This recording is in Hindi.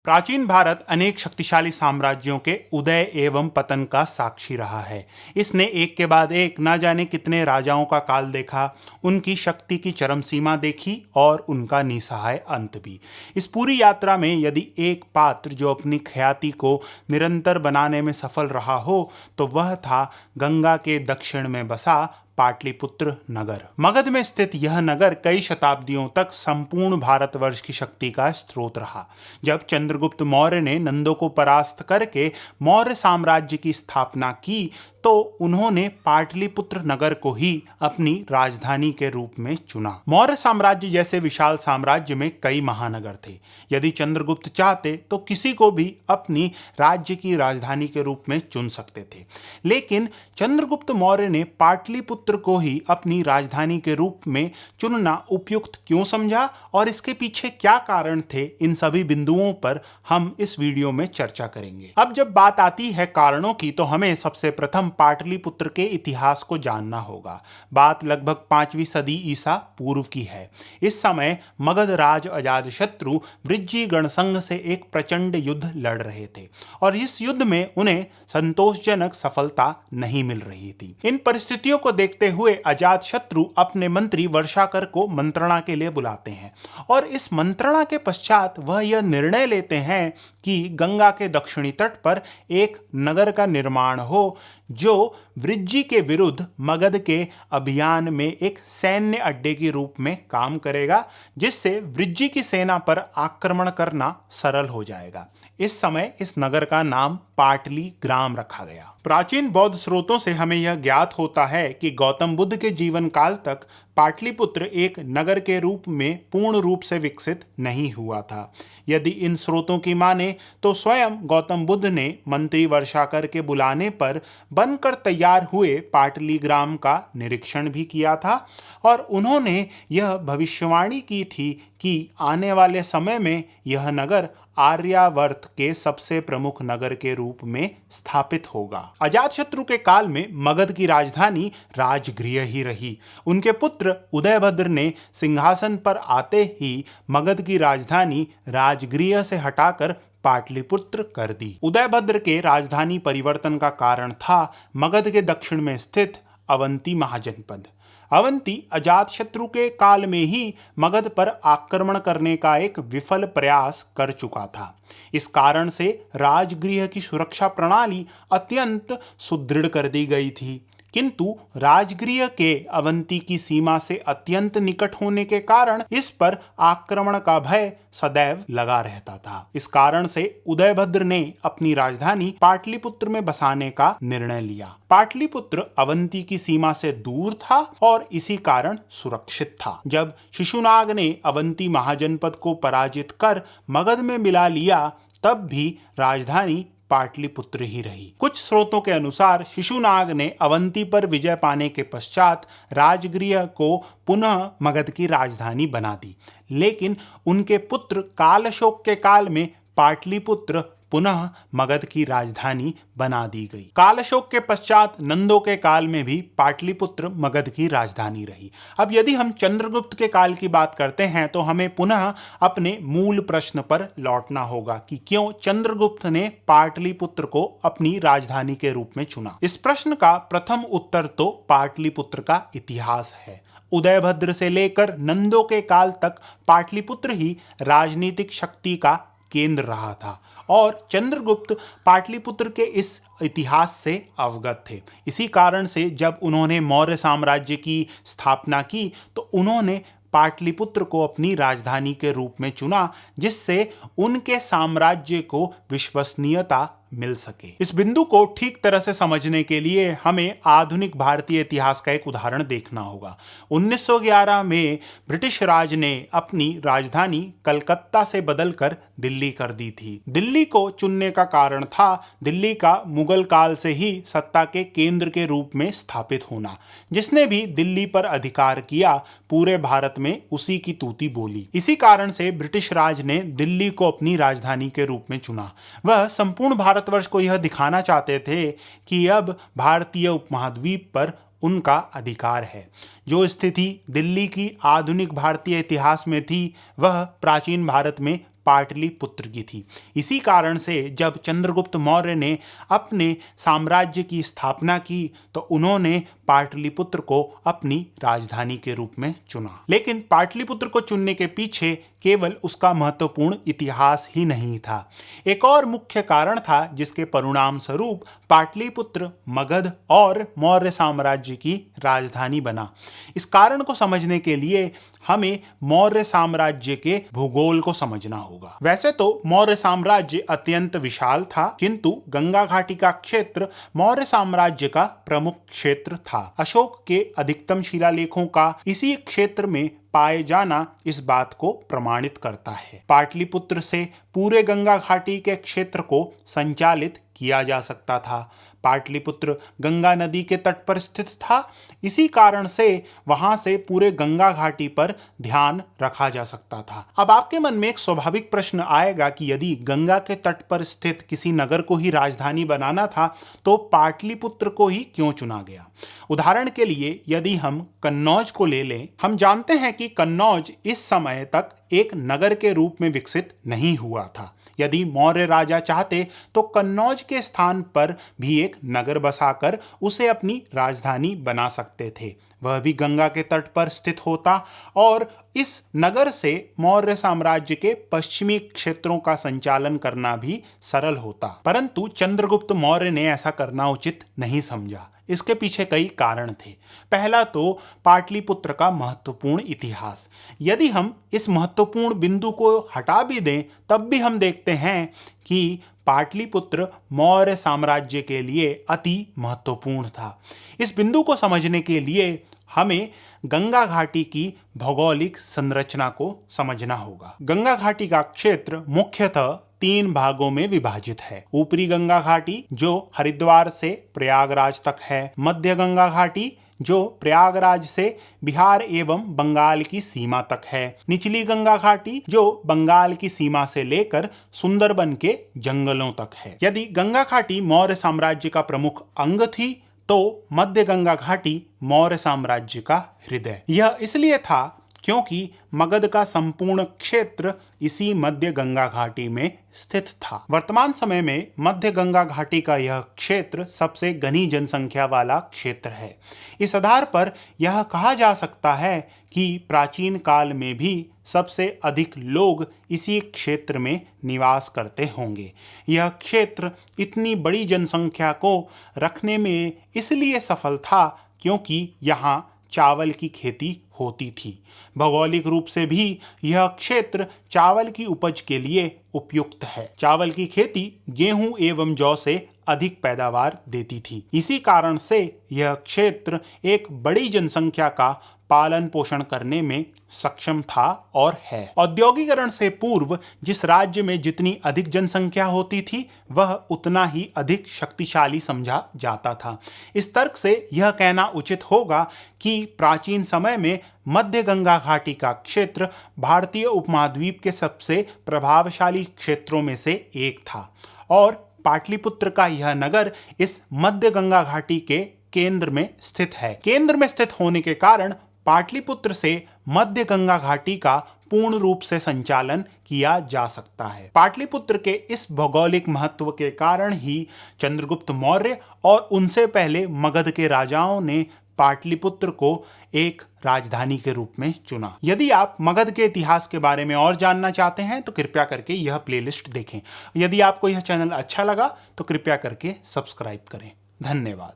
प्राचीन भारत अनेक शक्तिशाली साम्राज्यों के उदय एवं पतन का साक्षी रहा है। इसने एक के बाद एक न जाने कितने राजाओं का काल देखा, उनकी शक्ति की चरम सीमा देखी और उनका निसहाय अंत भी। इस पूरी यात्रा में यदि एक पात्र जो अपनी ख्याति को निरंतर बनाने में सफल रहा हो तो वह था गंगा के दक्षिण में बसा पाटलिपुत्र नगर। मगध में स्थित यह नगर कई शताब्दियों तक संपूर्ण भारतवर्ष की शक्ति का स्रोत रहा। जब चंद्रगुप्त मौर्य ने नंदों को परास्त करके मौर्य साम्राज्य की स्थापना की तो उन्होंने पाटलिपुत्र नगर को ही अपनी राजधानी के रूप में चुना। मौर्य साम्राज्य जैसे विशाल साम्राज्य में कई महानगर थे। यदि चंद्रगुप्त चाहते तो किसी को भी अपनी राज्य की राजधानी के रूप में चुन सकते थे, लेकिन चंद्रगुप्त मौर्य ने पाटलिपुत्र को ही अपनी राजधानी के रूप में चुनना उपयुक्त क्यों समझा और इसके पीछे क्या कारण थे, इन सभी बिंदुओं पर हम इस वीडियो में चर्चा करेंगे। अब जब बात आती है कारणों की तो हमें सबसे प्रथम पाटलिपुत्र के इतिहास को जानना होगा। बात लगभग 5वीं सदी ईसा पूर्व की है। इस समय मगध राज अजातशत्रु वृज्जी गणसंघ से एक प्रचंड युद्ध लड़ रहे थे और इस युद्ध में उन्हें संतोषजनक सफलता नहीं मिल रही थी। इन परिस्थितियों को देखते हुए अजातशत्रु अपने मंत्री वर्षाकर को मंत्रणा के लिए बुलाते हैं और इस मंत्रणा के पश्चात वह यह निर्णय लेते हैं कि गंगा के दक्षिणी तट पर एक नगर का निर्माण हो जो वृज्जी के विरुद्ध मगध के अभियान में एक सैन्य अड्डे के रूप में काम करेगा, जिससे वृज्जी की सेना पर आक्रमण करना सरल हो जाएगा। इस समय इस नगर का नाम पाटली ग्राम रखा गया। प्राचीन बौद्ध स्रोतों से हमें यह ज्ञात होता है कि गौतम बुद्ध के जीवन काल तक पाटलिपुत्र एक नगर के रूप में पूर्ण रूप से विकसित नहीं हुआ था। यदि इन स्रोतों की माने तो स्वयं गौतम बुद्ध ने मंत्री वर्षाकर के बुलाने पर बनकर तैयार हुए पाटली ग्राम का निरीक्षण भी किया था और उन्होंने यह भविष्यवाणी की थी कि आने वाले समय में यह नगर आर्यावर्त के सबसे प्रमुख नगर के रूप में स्थापित होगा। अजातशत्रु के काल में मगध की राजधानी राजगृह ही रही। उनके पुत्र उदयभद्र ने सिंहासन पर आते ही मगध की राजधानी राजगृह से हटाकर पाटलिपुत्र कर दी। उदयभद्र के राजधानी परिवर्तन का कारण था मगध के दक्षिण में स्थित अवंती महाजनपद। अवंती अजातशत्रु के काल में ही मगध पर आक्रमण करने का एक विफल प्रयास कर चुका था। इस कारण से राजगृह की सुरक्षा प्रणाली अत्यंत सुदृढ़ कर दी गई थी, किंतु राजगृह के अवंती की सीमा से अत्यंत निकट होने के कारण इस पर आक्रमण का भय सदैव लगा रहता था। इस कारण से उदयभद्र ने अपनी राजधानी पाटलिपुत्र में बसाने का निर्णय लिया। पाटलिपुत्र अवंती की सीमा से दूर था और इसी कारण सुरक्षित था। जब शिशुनाग ने अवंती महाजनपद को पराजित कर मगध में मिला लिया तब भी राजधानी पाटलिपुत्र ही रही। कुछ स्रोतों के अनुसार शिशुनाग ने अवंती पर विजय पाने के पश्चात राजगृह को पुनः मगध की राजधानी बना दी, लेकिन उनके पुत्र कालशोक के काल में पाटलिपुत्र पुनः मगध की राजधानी बना दी गई। कालशोक के पश्चात नंदों के काल में भी पाटलिपुत्र मगध की राजधानी रही। अब यदि हम चंद्रगुप्त के काल की बात करते हैं तो हमें पुनः अपने मूल प्रश्न पर लौटना होगा कि क्यों चंद्रगुप्त ने पाटलिपुत्र को अपनी राजधानी के रूप में चुना। इस प्रश्न का प्रथम उत्तर तो पाटलिपुत्र का इतिहास है। उदयभद्र से लेकर नंदों के काल तक पाटलिपुत्र ही राजनीतिक शक्ति का केंद्र रहा था और चंद्रगुप्त पाटलिपुत्र के इस इतिहास से अवगत थे। इसी कारण से जब उन्होंने मौर्य साम्राज्य की स्थापना की तो उन्होंने पाटलिपुत्र को अपनी राजधानी के रूप में चुना, जिससे उनके साम्राज्य को विश्वसनीयता मिल सके। इस बिंदु को ठीक तरह से समझने के लिए हमें आधुनिक भारतीय इतिहास का एक उदाहरण देखना होगा। 1911 में ब्रिटिश राज ने अपनी राजधानी कलकत्ता से बदलकर दिल्ली कर दी थी। दिल्ली को चुनने का कारण था दिल्ली का मुगल काल से ही सत्ता के केंद्र के रूप में स्थापित होना। जिसने भी दिल्ली पर अधिकार किया पूरे भारत में उसी की तूती बोली। इसी कारण से ब्रिटिश राज ने दिल्ली को अपनी राजधानी के रूप में चुना। वह संपूर्ण भारतवर्ष को यह दिखाना चाहते थे कि अब भारतीय उपमहाद्वीप पर उनका अधिकार है। जो स्थिति दिल्ली की आधुनिक भारतीय इतिहास में थी वह प्राचीन भारत में पाटलिपुत्र की थी। इसी कारण से जब चंद्रगुप्त मौर्य ने अपने साम्राज्य की स्थापना की तो उन्होंने पाटलिपुत्र को अपनी राजधानी के रूप में चुना। लेकिन पाटलिपुत्र को चुनने के पीछे केवल उसका महत्वपूर्ण इतिहास ही नहीं था, एक और मुख्य कारण था जिसके परिणाम स्वरूप पाटलिपुत्र मगध और मौर्य साम्राज्य की राजधानी बना। इस कारण को समझने के लिए हमें मौर्य साम्राज्य के भूगोल को समझना होगा। वैसे तो मौर्य साम्राज्य अत्यंत विशाल था, किंतु गंगा घाटी का क्षेत्र मौर्य साम्राज्य का प्रमुख क्षेत्र था। अशोक के अधिकतम शिलालेखों का इसी क्षेत्र में पाए जाना इस बात को प्रमाणित करता है। पाटलिपुत्र से पूरे गंगा घाटी के क्षेत्र को संचालित किया जा सकता था। पाटलिपुत्र गंगा नदी के तट पर स्थित था, इसी कारण से वहां से पूरे गंगा घाटी पर ध्यान रखा जा सकता था। अब आपके मन में एक स्वाभाविक प्रश्न आएगा कि यदि गंगा के तट पर स्थित किसी नगर को ही राजधानी बनाना था तो पाटलिपुत्र को ही क्यों चुना गया। उदाहरण के लिए यदि हम कन्नौज को ले लें, हम जानते हैं कि कन्नौज इस समय तक एक नगर के रूप में विकसित नहीं हुआ था। यदि मौर्य राजा चाहते तो कन्नौज के स्थान पर भी एक नगर बसाकर उसे अपनी राजधानी बना सकते थे। वह भी गंगा के तट पर स्थित होता और इस नगर से मौर्य साम्राज्य के पश्चिमी क्षेत्रों का संचालन करना भी सरल होता। परंतु चंद्रगुप्त मौर्य ने ऐसा करना उचित नहीं समझा। इसके पीछे कई कारण थे। पहला तो पाटलिपुत्र का महत्वपूर्ण इतिहास। यदि हम इस महत्वपूर्ण बिंदु को हटा भी दें तब भी हम देखते हैं कि पाटलिपुत्र मौर्य साम्राज्य के लिए अति महत्वपूर्ण था। इस बिंदु को समझने के लिए हमें गंगा घाटी की भौगोलिक संरचना को समझना होगा। गंगा घाटी का क्षेत्र मुख्यतः 3 भागों में विभाजित है। ऊपरी गंगा घाटी जो हरिद्वार से प्रयागराज तक है, मध्य गंगा घाटी जो प्रयागराज से बिहार एवं बंगाल की सीमा तक है, निचली गंगा घाटी जो बंगाल की सीमा से लेकर सुंदरबन के जंगलों तक है। यदि गंगा घाटी मौर्य साम्राज्य का प्रमुख अंग थी तो मध्य गंगा घाटी मौर्य साम्राज्य का हृदय। यह इसलिए था क्योंकि मगध का संपूर्ण क्षेत्र इसी मध्य गंगा घाटी में स्थित था। वर्तमान समय में मध्य गंगा घाटी का यह क्षेत्र सबसे घनी जनसंख्या वाला क्षेत्र है। इस आधार पर यह कहा जा सकता है कि प्राचीन काल में भी सबसे अधिक लोग इसी क्षेत्र में निवास करते होंगे। यह क्षेत्र इतनी बड़ी जनसंख्या को रखने में इसलिए सफल था क्योंकि यहाँ चावल की खेती होती थी। भौगोलिक रूप से भी यह क्षेत्र चावल की उपज के लिए उपयुक्त है। चावल की खेती गेहूं एवं जौ से अधिक पैदावार देती थी। इसी कारण से यह क्षेत्र एक बड़ी जनसंख्या का पालन पोषण करने में सक्षम था और है। औद्योगिकरण से पूर्व जिस राज्य में जितनी अधिक जनसंख्या होती थी वह उतना ही अधिक शक्तिशाली समझा जाता था। इस तर्क से यह कहना उचित होगा कि प्राचीन समय में मध्य गंगा घाटी का क्षेत्र भारतीय उपमहाद्वीप के सबसे प्रभावशाली क्षेत्रों में से एक था और पाटलिपुत्र का यह नगर इस मध्य गंगा घाटी के केंद्र में स्थित है। केंद्र में स्थित होने के कारण पाटलिपुत्र से मध्य गंगा घाटी का पूर्ण रूप से संचालन किया जा सकता है। पाटलिपुत्र के इस भौगोलिक महत्व के कारण ही चंद्रगुप्त मौर्य और उनसे पहले मगध के राजाओं ने पाटलिपुत्र को एक राजधानी के रूप में चुना। यदि आप मगध के इतिहास के बारे में और जानना चाहते हैं तो कृपया करके यह प्लेलिस्ट देखें। यदि आपको यह चैनल अच्छा लगा तो कृपया करके सब्सक्राइब करें। धन्यवाद।